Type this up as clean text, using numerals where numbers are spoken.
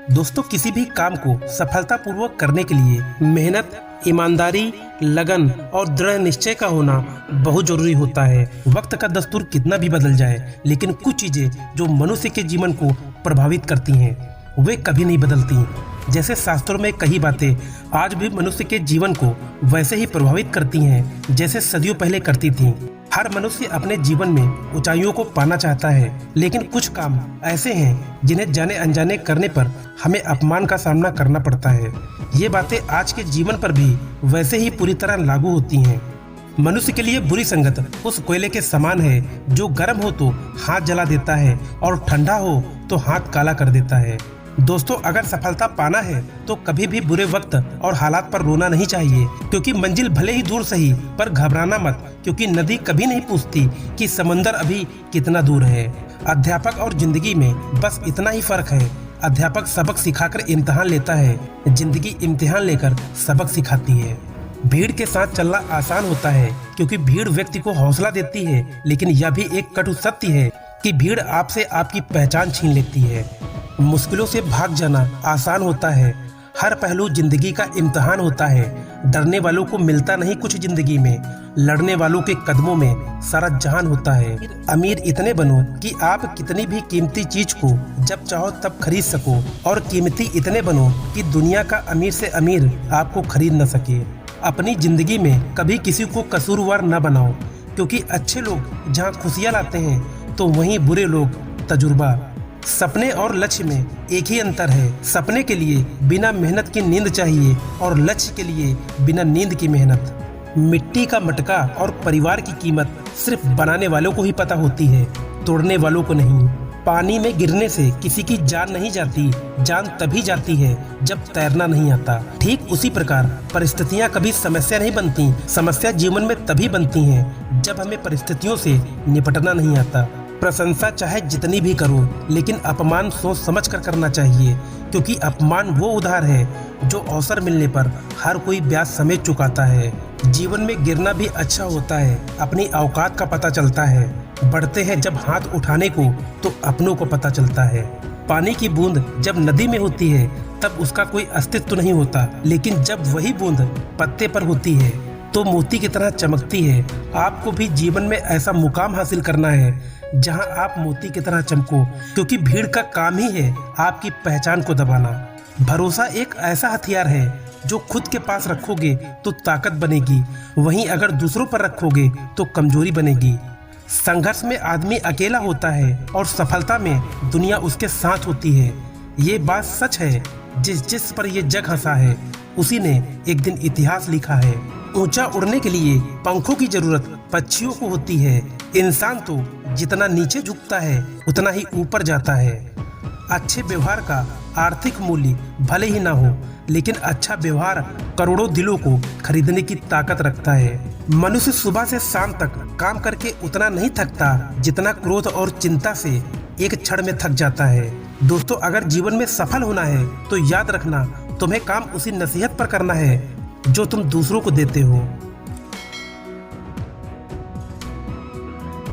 दोस्तों, किसी भी काम को सफलतापूर्वक करने के लिए मेहनत, ईमानदारी, लगन और दृढ़ निश्चय का होना बहुत जरूरी होता है। वक्त का दस्तूर कितना भी बदल जाए, लेकिन कुछ चीजें जो मनुष्य के जीवन को प्रभावित करती हैं वे कभी नहीं बदलती। जैसे शास्त्रों में कई बातें आज भी मनुष्य के जीवन को वैसे ही प्रभावित करती हैं जैसे सदियों पहले करती थीं। हर मनुष्य अपने जीवन में ऊंचाइयों को पाना चाहता है, लेकिन कुछ काम ऐसे हैं जिन्हें जाने अनजाने करने पर हमें अपमान का सामना करना पड़ता है। ये बातें आज के जीवन पर भी वैसे ही पूरी तरह लागू होती हैं। मनुष्य के लिए बुरी संगत उस कोयले के समान है जो गर्म हो तो हाथ जला देता है और ठंडा हो तो हाथ काला कर देता है। दोस्तों, अगर सफलता पाना है तो कभी भी बुरे वक्त और हालात पर रोना नहीं चाहिए, क्योंकि मंजिल भले ही दूर सही पर घबराना मत, क्योंकि नदी कभी नहीं पूछती कि समंदर अभी कितना दूर है। अध्यापक और जिंदगी में बस इतना ही फर्क है। अध्यापक सबक सिखाकर इम्तिहान लेता है, जिंदगी इम्तिहान लेकर सबक सिखाती है। भीड़ के साथ चलना आसान होता है क्योंकि भीड़ व्यक्ति को हौसला देती है, लेकिन यह भी एक कटु सत्य है कि भीड़ आपसे आपकी पहचान छीन लेती है। मुश्किलों से भाग जाना आसान होता है। हर पहलू जिंदगी का इम्तिहान होता है। डरने वालों को मिलता नहीं कुछ जिंदगी में, लड़ने वालों के कदमों में सारा जहान होता है। अमीर इतने बनो कि आप कितनी भी कीमती चीज को जब चाहो तब खरीद सको, और कीमती इतने बनो कि दुनिया का अमीर से अमीर आपको खरीद न सके। अपनी जिंदगी में कभी किसी को कसूरवार न बनाओ, क्योंकि अच्छे लोग जहाँ खुशियाँ लाते हैं तो वहीं बुरे लोग तजुर्बा। सपने और लक्ष्य में एक ही अंतर है। सपने के लिए बिना मेहनत की नींद चाहिए और लक्ष्य के लिए बिना नींद की मेहनत। मिट्टी का मटका और परिवार की कीमत सिर्फ बनाने वालों को ही पता होती है, तोड़ने वालों को नहीं। पानी में गिरने से किसी की जान नहीं जाती, जान तभी जाती है जब तैरना नहीं आता। ठीक उसी प्रकार परिस्थितियां कभी समस्या नहीं बनती, समस्या जीवन में तभी बनती हैं जब हमें परिस्थितियों से निपटना नहीं आता। प्रशंसा चाहे जितनी भी करो, लेकिन अपमान सोच समझ कर करना चाहिए, क्योंकि अपमान वो उधार है जो अवसर मिलने पर हर कोई ब्याज समेत चुकाता है। जीवन में गिरना भी अच्छा होता है, अपनी औकात का पता चलता है। बढ़ते हैं जब हाथ उठाने को तो अपनों को पता चलता है। पानी की बूंद जब नदी में होती है तब उसका कोई अस्तित्व नहीं होता, लेकिन जब वही बूंद पत्ते पर होती है तो मोती की तरह चमकती है। आपको भी जीवन में ऐसा मुकाम हासिल करना है जहां आप मोती की तरह चमको, क्योंकि भीड़ का काम ही है आपकी पहचान को दबाना। भरोसा एक ऐसा हथियार है जो खुद के पास रखोगे तो ताकत बनेगी, वहीं अगर दूसरों पर रखोगे तो कमजोरी बनेगी। संघर्ष में आदमी अकेला होता है और सफलता में दुनिया उसके साथ होती है। ये बात सच है। जिस पर ये जग हंसा है उसी ने एक दिन इतिहास लिखा है। ऊंचा उड़ने के लिए पंखों की जरूरत पक्षियों को होती है। इंसान तो जितना नीचे झुकता है उतना ही ऊपर जाता है। अच्छे व्यवहार का आर्थिक मूल्य भले ही ना हो, लेकिन अच्छा व्यवहार करोड़ों दिलों को खरीदने की ताकत रखता है। मनुष्य सुबह से शाम तक काम करके उतना नहीं थकता जितना क्रोध और चिंता से एक क्षण में थक जाता है। दोस्तों, अगर जीवन में सफल होना है तो याद रखना, तुम्हें काम उसी नसीहत पर करना है जो तुम दूसरों को देते हो।